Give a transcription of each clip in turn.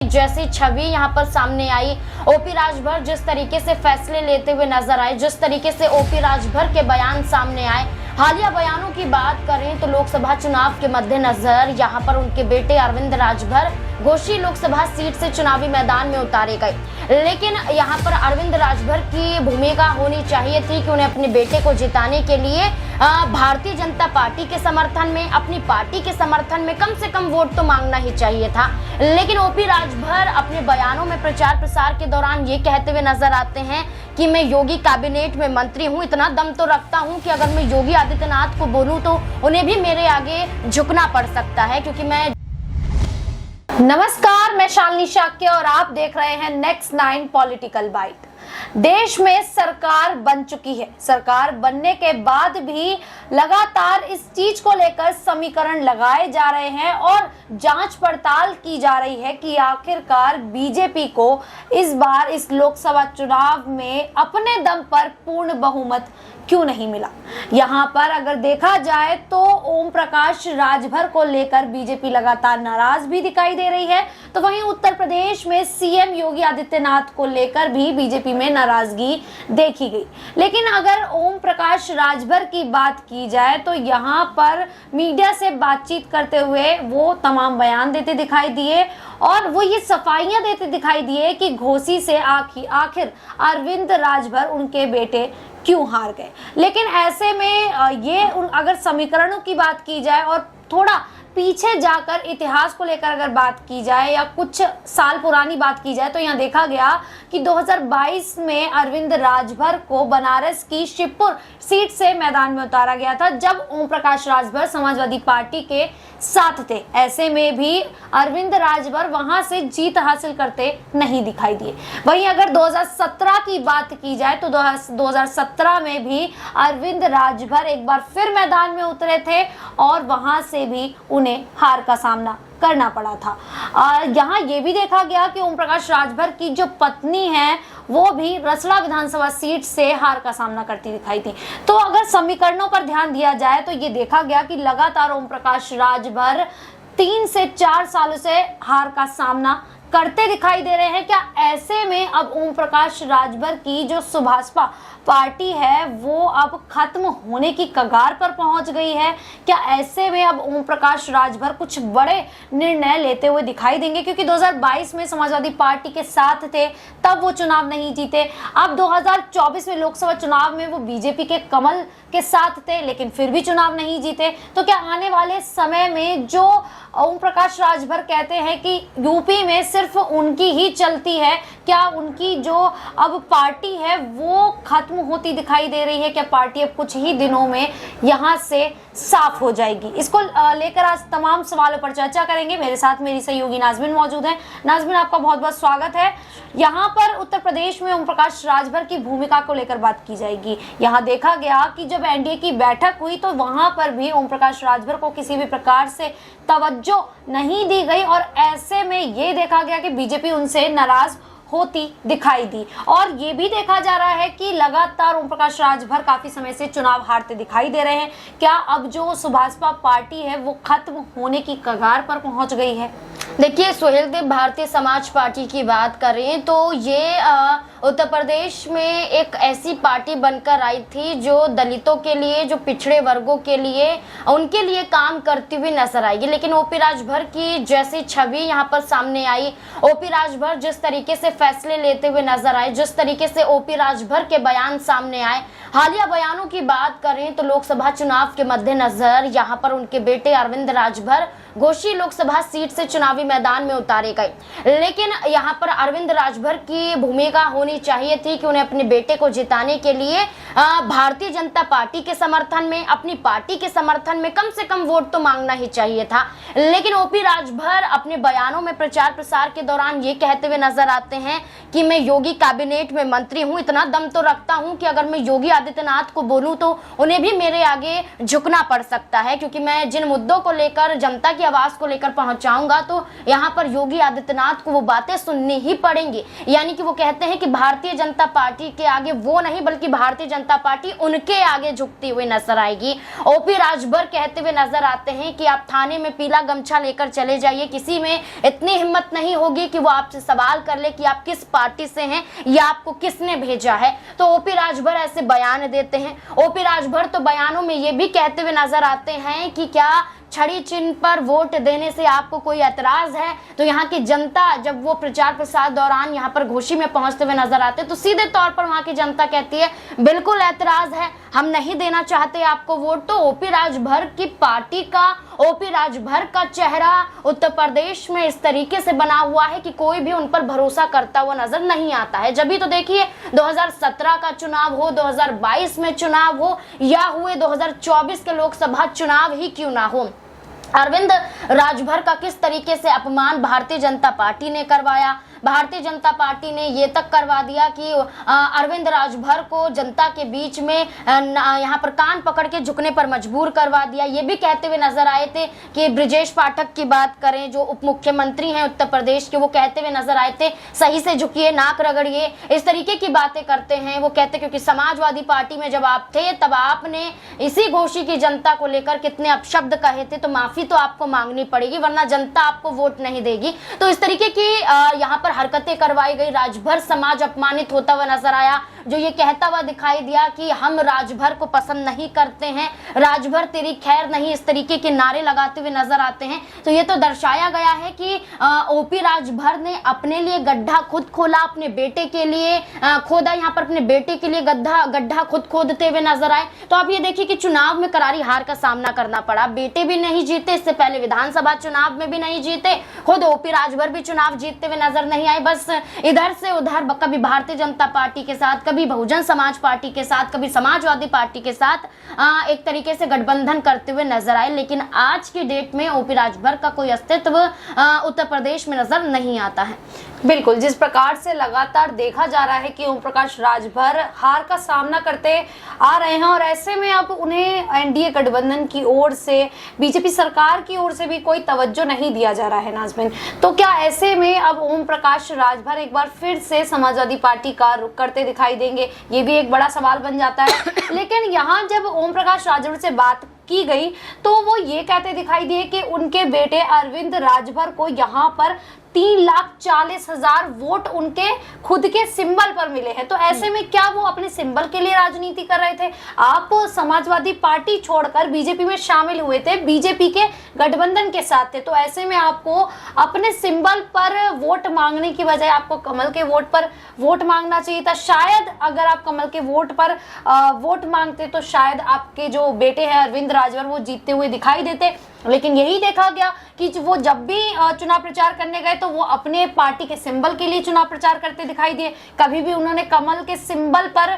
जैसी छवि यहाँ पर सामने आई। ओपी राजभर जिस तरीके से फैसले लेते हुए नजर आए, जिस तरीके से ओपी राजभर के बयान सामने आए, हालिया बयानों की बात करें तो लोकसभा चुनाव के मद्देनजर यहाँ पर उनके बेटे अरविंद राजभर घोसी लोकसभा सीट से चुनावी मैदान में उतारे गए। लेकिन यहाँ पर अरविंद राजभर की भूमिका होनी चाहिए थी कि उन्हें अपने बेटे को जिताने के लिए भारतीय जनता पार्टी के समर्थन में, अपनी पार्टी के समर्थन में कम से कम वोट तो मांगना ही चाहिए था। लेकिन ओपी राजभर अपने बयानों में प्रचार प्रसार के दौरान ये कहते हुए नजर आते हैं कि मैं योगी कैबिनेट में मंत्री हूं, इतना दम तो रखता हूं कि अगर मैं योगी आदित्यनाथ को बोलूं तो उन्हें भी मेरे आगे झुकना पड़ सकता है, क्योंकि मैं। नमस्कार, मैं शालिनी शाक्य और आप देख रहे हैं नेक्स्ट 9 पॉलिटिकल बाइट। देश में सरकार बन चुकी है। सरकार बनने के बाद भी लगातार इस चीज को लेकर समीकरण लगाए जा रहे हैं और जांच पड़ताल की जा रही है कि आखिरकार बीजेपी को इस बार इस लोकसभा चुनाव में अपने दम पर पूर्ण बहुमत क्यों नहीं मिला। यहाँ पर अगर देखा जाए तो ओम प्रकाश राजभर को लेकर बीजेपी लगातार नाराज भी दिखाई दे रही है, तो वहीं उत्तर प्रदेश में सीएम योगी आदित्यनाथ को लेकर भी बीजेपी में नाराजगी देखी गई। लेकिन अगर ओम प्रकाश राजभर की बात की जाए तो यहाँ पर मीडिया से बातचीत करते हुए वो तमाम बयान देते दिखाई दिए और वो ये सफाइयां देते दिखाई दिए कि घोसी से आखिर अरविंद राजभर उनके बेटे क्यों हार गए। लेकिन ऐसे में ये अगर समीकरणों की बात की जाए और थोड़ा पीछे जाकर इतिहास को लेकर अगर बात की जाए या कुछ साल पुरानी बात की जाए तो यहाँ देखा गया कि 2022 में अरविंद राजभर को बनारस की शिवपुर सीट से मैदान में उतारा गया था, जब ओम प्रकाश राजभर समाजवादी पार्टी के साथ थे। ऐसे में भी अरविंद राजभर वहां से जीत हासिल करते नहीं दिखाई दिए। वहीं अगर 2017 की बात की जाए तो 2017 में भी अरविंद राजभर एक बार फिर मैदान में उतरे थे और वहां से भी उन्हें हार का सामना करना पड़ा था। यहाँ ये भी देखा गया कि ओम प्रकाश राजभर की जो पत्नी है वो भी रसड़ा विधानसभा सीट से हार का सामना करती दिखाई थी। तो अगर समीकरणों पर ध्यान दिया जाए तो ये देखा गया कि लगातार ओम प्रकाश राजभर 3 से 4 सालों से हार का सामना करते दिखाई दे रहे हैं। क्या ऐसे में अब ओम प्रकाश राजभर की जो सुभाषपा पार्टी है वो अब खत्म होने की कगार पर पहुंच गई है? क्या ऐसे में अब ओम प्रकाश राजभर कुछ बड़े निर्णय लेते हुए दिखाई देंगे? क्योंकि 2022 में समाजवादी पार्टी के साथ थे, तब वो चुनाव नहीं जीते। अब 2024 में लोकसभा चुनाव में वो बीजेपी के कमल के साथ थे, लेकिन फिर भी चुनाव नहीं जीते। तो क्या आने वाले समय में जो ओम प्रकाश राजभर कहते हैं कि यूपी में सिर्फ उनकी ही चलती है, क्या उनकी जो अब पार्टी है वो खत्म होती दिखाई दे रही है? क्या पार्टी अब कुछ ही दिनों में यहाँ से साफ हो जाएगी? इसको लेकर आज तमाम सवालों पर चर्चा करेंगे। मेरे साथ मेरी सहयोगी नाजमिन मौजूद है। नाजमिन, आपका बहुत बहुत स्वागत है। यहाँ पर उत्तर प्रदेश में ओम प्रकाश राजभर की भूमिका को लेकर बात की जाएगी। यहाँ देखा गया कि जब एनडीए की बैठक हुई तो वहां पर भी ओम प्रकाश राजभर को किसी भी प्रकार से तवज्जो नहीं दी गई और ऐसे में ये देखा गया कि बीजेपी उनसे नाराज होती दिखाई दी। और ये भी देखा जा रहा है कि लगातार ओम प्रकाश राजभर काफी समय से चुनाव हारते दिखाई दे रहे हैं। क्या अब जो सुभाषपा पार्टी है वो खत्म होने की कगार पर पहुंच गई है? देखिए सुहेल देव, भारतीय समाज पार्टी की बात करें तो ये उत्तर प्रदेश में एक ऐसी पार्टी बनकर आई थी जो दलितों के लिए, जो पिछड़े वर्गों के लिए, उनके लिए काम करती हुई नजर आएगी। लेकिन ओपी राजभर की जैसी छवि यहाँ पर सामने आई, ओपी राजभर जिस तरीके से फैसले लेते हुए नजर आए, जिस तरीके से ओपी राजभर के बयान सामने आए, हालिया बयानों की बात करें तो लोकसभा चुनाव के मद्देनजर यहाँ पर उनके बेटे अरविंद राजभर घोसी लोकसभा सीट से चुनावी मैदान में उतारे गए। लेकिन यहाँ पर अरविंद राजभर की भूमिका होनी चाहिए थी कि उन्हें अपने बेटे को जिताने के लिए भारतीय जनता पार्टी के समर्थन में, अपनी पार्टी के समर्थन में कम से कम वोट तो मांगना ही चाहिए था। लेकिन ओपी राजभर अपने बयानों में प्रचार प्रसार के दौरान ये कहते हुए नजर आते हैं कि मैं योगी कैबिनेट में मंत्री हूं, इतना दम तो रखता हूं कि अगर मैं योगी आदित्यनाथ को बोलूं तो उन्हें भी मेरे आगे झुकना पड़ सकता है, क्योंकि मैं जिन मुद्दों को लेकर, जनता की आवाज को लेकर पहुंचाऊंगा तो यहाँ पर योगी आदित्यनाथ को वो बातें सुननी ही पड़ेंगी। यानी कि वो कहते हैं कि भारतीय जनता पार्टी के आगे वो नहीं बल्कि भारतीय जनता पार्टी उनके आगे झुकती हुई नजर आएगी। ओपी राजभर कहते हुए नजर आते हैं कि आप थाने में पीला गमछा लेकर चले जाइए, किसी में इतनी हिम्मत नहीं होगी कि वो आपसे सवाल कर ले कि आप किस पार्टी से हैं या आपको किसने भेजा है। तो ओपी राजभर ऐसे बयान देते हैं। ओपी राजभर तो बयानों में ये भी कहते हुए नजर आते हैं कि क्या छड़ी चिन्ह पर वोट देने से आपको कोई ऐतराज है? तो यहाँ की जनता जब वो प्रचार प्रसार दौरान यहाँ पर घोषी में पहुंचते हुए नजर आते तो सीधे तौर पर वहाँ की जनता कहती है बिल्कुल ऐतराज है, हम नहीं देना चाहते आपको वोट। तो ओपी राजभर की पार्टी का, ओपी राजभर का चेहरा उत्तर प्रदेश में इस तरीके से बना हुआ है कि कोई भी उन पर भरोसा करता हुआ नजर नहीं आता है। जब भी तो देखिए 2017 का चुनाव हो, 2022 में चुनाव हो या हुए 2024 के लोकसभा चुनाव ही क्यों ना हो, अरविंद राजभर का किस तरीके से अपमान भारतीय जनता पार्टी ने करवाया। भारतीय जनता पार्टी ने ये तक करवा दिया कि अरविंद राजभर को जनता के बीच में यहाँ पर कान पकड़ के झुकने पर मजबूर करवा दिया। ये भी कहते हुए नजर आए थे कि ब्रिजेश पाठक की बात करें जो उप मुख्यमंत्री हैं उत्तर प्रदेश के, वो कहते हुए नजर आए थे सही से झुकिए, नाक रगड़िए, इस तरीके की बातें करते हैं। वो कहते क्योंकि समाजवादी पार्टी में जब आप थे तब आपने इसी घोषी की जनता को लेकर कितने अपशब्द कहे थे, तो माफी तो आपको मांगनी पड़ेगी वरना जनता आपको वोट नहीं देगी। तो इस तरीके की यहाँ पर हरकतें करवाई गई। राजभर समाज अपमानित होता हुआ नजर आया, जो ये कहता हुआ दिखाई दिया कि हम राजभर को पसंद नहीं करते हैं, राजभर तेरी खैर नहीं, इस तरीके के नारे लगाते हुए नजर आते हैं। तो ये तो दर्शाया गया है कि ओपी राजभर ने अपने लिए गड्ढा खुद खोला, अपने बेटे के लिए खोदा, यहाँ पर अपने बेटे के लिए गड्ढा खुद खोदते हुए नजर आए। तो आप ये देखिए कि चुनाव में करारी हार का सामना करना पड़ा, बेटे भी नहीं जीते, इससे पहले विधानसभा चुनाव में भी नहीं जीते, खुद ओपी राजभर भी चुनाव जीतते हुए नजर नहीं आए, बस इधर से उधर कभी भारतीय जनता पार्टी के साथ, कभी बहुजन समाज पार्टी के साथ, कभी समाजवादी पार्टी के साथ एक तरीके से गठबंधन करते हुए नजर आए। लेकिन आज की डेट में ओपी राजभर का कोई अस्तित्व उत्तर प्रदेश में नजर नहीं आता है। बिल्कुल, जिस प्रकार से लगातार देखा जा रहा है कि ओम प्रकाश राजभर हार का सामना करते आ रहे हैं और ऐसे में अब उन्हें एनडीए गठबंधन की ओर से, बीजेपी सरकार की ओर से भी कोई तवज्जो नहीं दिया जा रहा है नाज़मीन। तो क्या ऐसे में अब ओम प्रकाश राजभर एक बार फिर से समाजवादी पार्टी का रुख करते दिखाई देंगे? ये भी एक बड़ा सवाल बन जाता है। लेकिन यहाँ जब ओम प्रकाश राजभर से बात की गई तो वो ये कहते दिखाई दिए कि उनके बेटे अरविंद राजभर को यहाँ पर 3,40,000 वोट उनके खुद के सिंबल पर मिले हैं। तो ऐसे में क्या वो अपने सिंबल के लिए राजनीति कर रहे थे? आप समाजवादी पार्टी छोड़कर बीजेपी में शामिल हुए थे, बीजेपी के गठबंधन के साथ थे, तो ऐसे में आपको अपने सिंबल पर वोट मांगने की बजाय आपको कमल के वोट पर वोट मांगना चाहिए था। शायद अगर आप कमल के वोट पर वोट मांगते तो शायद आपके जो बेटे हैं अरविंद राजभर वो जीतते हुए दिखाई देते। लेकिन यही देखा गया कि वो जब भी चुनाव प्रचार करने गए तो वो अपने पार्टी के सिंबल के लिए चुनाव प्रचार करते दिखाई दिए, कभी भी उन्होंने कमल के सिंबल पर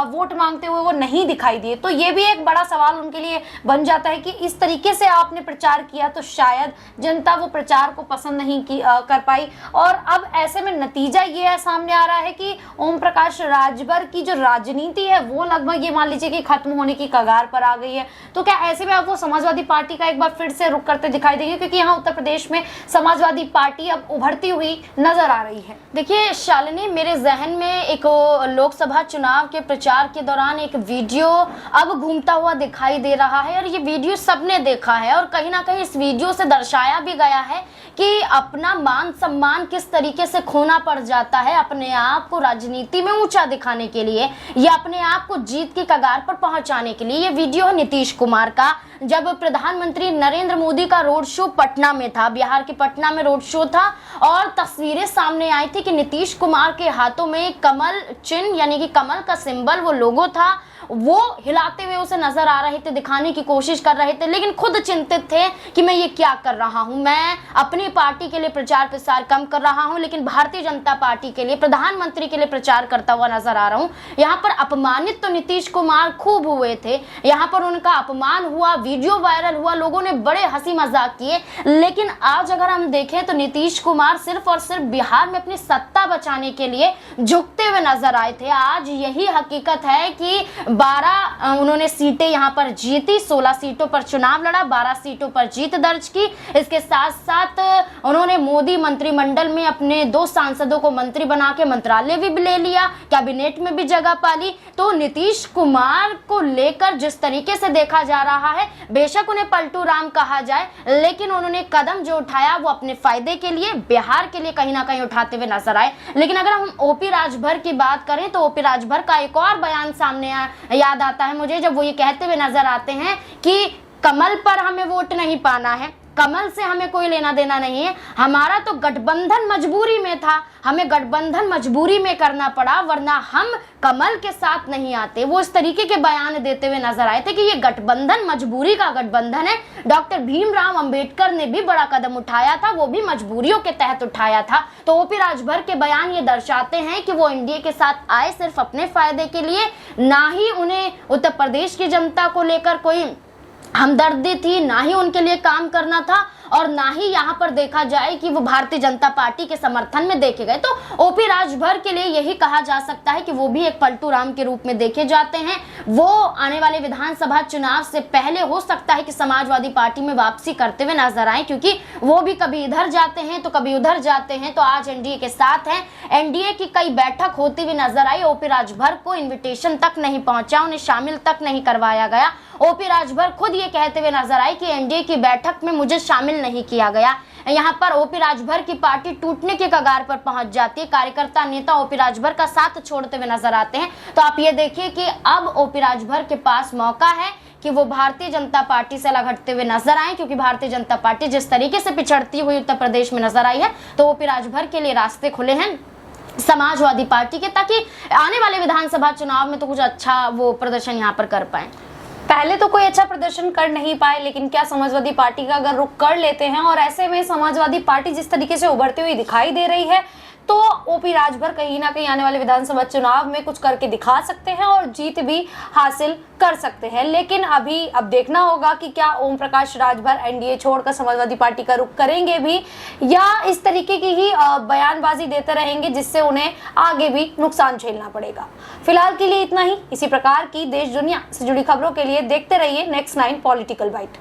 वोट मांगते हुए वो नहीं दिखाई दिए। तो ये भी एक बड़ा सवाल उनके लिए बन जाता है कि इस तरीके से आपने प्रचार किया तो शायद जनता वो प्रचार को पसंद नहीं कर पाई। और अब ऐसे में नतीजा ये सामने आ रहा है कि ओम प्रकाश राजभर की जो राजनीति है वो लगभग ये मान लीजिए कि खत्म होने की कगार पर आ गई है। तो क्या ऐसे में अब वो समाजवादी पार्टी का एक बार फिर से रुख करते दिखाई देंगे? क्योंकि यहाँ उत्तर प्रदेश में समाजवादी पार्टी अब उभरती हुई नजर आ रही है। देखिए शालिनी, मेरे जहन में एक लोकसभा चुनाव के प्रचार के दौरान एक वीडियो अब घूमता हुआ दिखाई दे रहा है और ये वीडियो सबने देखा है और कहीं ना कहीं इस वीडियो से दर्शाया भी गया है कि अपना मान सम्मान किस तरीके से खोना पड़ जाता है अपने आप को राजनीति में ऊंचा दिखाने के लिए या अपने आप को जीत की कगार पर पहुंचाने के लिए। ये वीडियो है नीतीश कुमार का, जब प्रधानमंत्री नरेंद्र मोदी का रोड शो पटना में था, बिहार के पटना में रोड शो था और तस्वीरें सामने आई थी कि नीतीश कुमार के हाथों में कमल चिन्ह यानी कि कमल का सिंबल, वो लोगो था, वो हिलाते हुए उसे नजर आ रहे थे, दिखाने की कोशिश कर रहे थे, लेकिन खुद चिंतित थे कि मैं ये क्या कर रहा हूं, मैं अपनी पार्टी के लिए प्रचार प्रसार कम कर रहा हूं लेकिन भारतीय जनता पार्टी के लिए, प्रधानमंत्री के लिए प्रचार करता हुआ नजर आ रहा हूं। यहाँ पर अपमानित तो नीतीश कुमार खूब हुए थे, यहाँ पर उनका अपमान हुआ, वीडियो वायरल हुआ, लोगों ने बड़े हंसी मजाक किए। लेकिन आज अगर हम देखें तो नीतीश कुमार सिर्फ और सिर्फ बिहार में अपनी सत्ता बचाने के लिए झुकते हुए नजर आए थे। आज यही हकीकत है कि 12 उन्होंने सीटें यहां पर जीती, 16 सीटों पर चुनाव लड़ा, 12 सीटों पर जीत दर्ज की। इसके साथ साथ उन्होंने मोदी मंत्रिमंडल में अपने 2 सांसदों को मंत्री बना के मंत्रालय भी ले लिया, कैबिनेट में भी जगह पाली। तो नीतीश कुमार को लेकर जिस तरीके से देखा जा रहा है, बेशक उन्हें पलटू राम कहा जाए, लेकिन उन्होंने कदम जो उठाया वो अपने फायदे के लिए, बिहार के लिए कहीं ना कहीं उठाते हुए नजर आए। लेकिन अगर हम ओपी राजभर की बात करें तो ओपी राजभर का एक और बयान सामने याद आता है मुझे, जब वो ये कहते हुए नजर आते हैं कि कमल पर हमें वोट नहीं पाना है, कमल से हमें कोई लेना देना नहीं है, हमारा तो गठबंधन मजबूरी में था, हमें गठबंधन मजबूरी में करना पड़ा, वरना हम कमल के साथ नहीं आते। वो इस तरीके के बयान देते हुए नजर आए थे कि ये गठबंधन मजबूरी का गठबंधन है। डॉक्टर भीमराव अंबेडकर ने भी बड़ा कदम उठाया था, वो भी मजबूरियों के तहत उठाया था। तो ओपी राजभर के बयान ये दर्शाते हैं कि वो एनडीए के साथ आए सिर्फ अपने फायदे के लिए, ना ही उन्हें उत्तर प्रदेश की जनता को लेकर कोई हमदर्दी थी, ना ही उनके लिए काम करना था, और ना ही यहाँ पर देखा जाए कि वो भारतीय जनता पार्टी के समर्थन में देखे गए। तो ओपी राजभर के लिए यही कहा जा सकता है कि वो भी एक पलटू राम के रूप में देखे जाते हैं। वो आने वाले विधानसभा चुनाव से पहले हो सकता है कि समाजवादी पार्टी में वापसी करते हुए नजर आए, क्योंकि वो भी कभी इधर जाते हैं तो कभी उधर जाते हैं। तो आज एनडीए के साथ हैं, एनडीए की कई बैठक होती हुई नजर आई, ओपी राजभर को इन्विटेशन तक नहीं पहुंचा, उन्हें शामिल तक नहीं करवाया गया। ओपी राजभर खुद ये कहते हुए नजर आई कि एनडीए की बैठक में मुझे शामिल नहीं किया गया। यहाँ पर ओपी राजभर की पार्टी टूटने के कगार पर पहुंच जाती है, कार्यकर्ता नेता ओपी राजभर का साथ छोड़ते हुए नजर आते हैं। तो आप ये देखिए कि अब ओपी राजभर के पास मौका है कि वो भारतीय जनता पार्टी से अलग हटते हुए नजर आए, क्योंकि भारतीय जनता पार्टी जिस तरीके से पिछड़ती हुई उत्तर प्रदेश में नजर आई है, तो ओपी राजभर के लिए रास्ते खुले हैं समाजवादी पार्टी के, ताकि आने वाले विधानसभा चुनाव में तो कुछ अच्छा वो प्रदर्शन यहाँ पर कर पाए। पहले तो कोई अच्छा प्रदर्शन कर नहीं पाए, लेकिन क्या समाजवादी पार्टी का अगर रुख कर लेते हैं, और ऐसे में समाजवादी पार्टी जिस तरीके से उभरती हुई दिखाई दे रही है, तो ओपी राजभर कहीं ना कहीं आने वाले विधानसभा चुनाव में कुछ करके दिखा सकते हैं और जीत भी हासिल कर सकते हैं। लेकिन अब देखना होगा कि क्या ओम प्रकाश राजभर एनडीए छोड़कर समाजवादी पार्टी का रुख करेंगे भी, या इस तरीके की ही बयानबाजी देते रहेंगे जिससे उन्हें आगे भी नुकसान झेलना पड़ेगा। फिलहाल के लिए इतना ही। इसी प्रकार की देश दुनिया से जुड़ी खबरों के लिए देखते रहिए नेक्स्ट 9 पॉलिटिकल बाइट।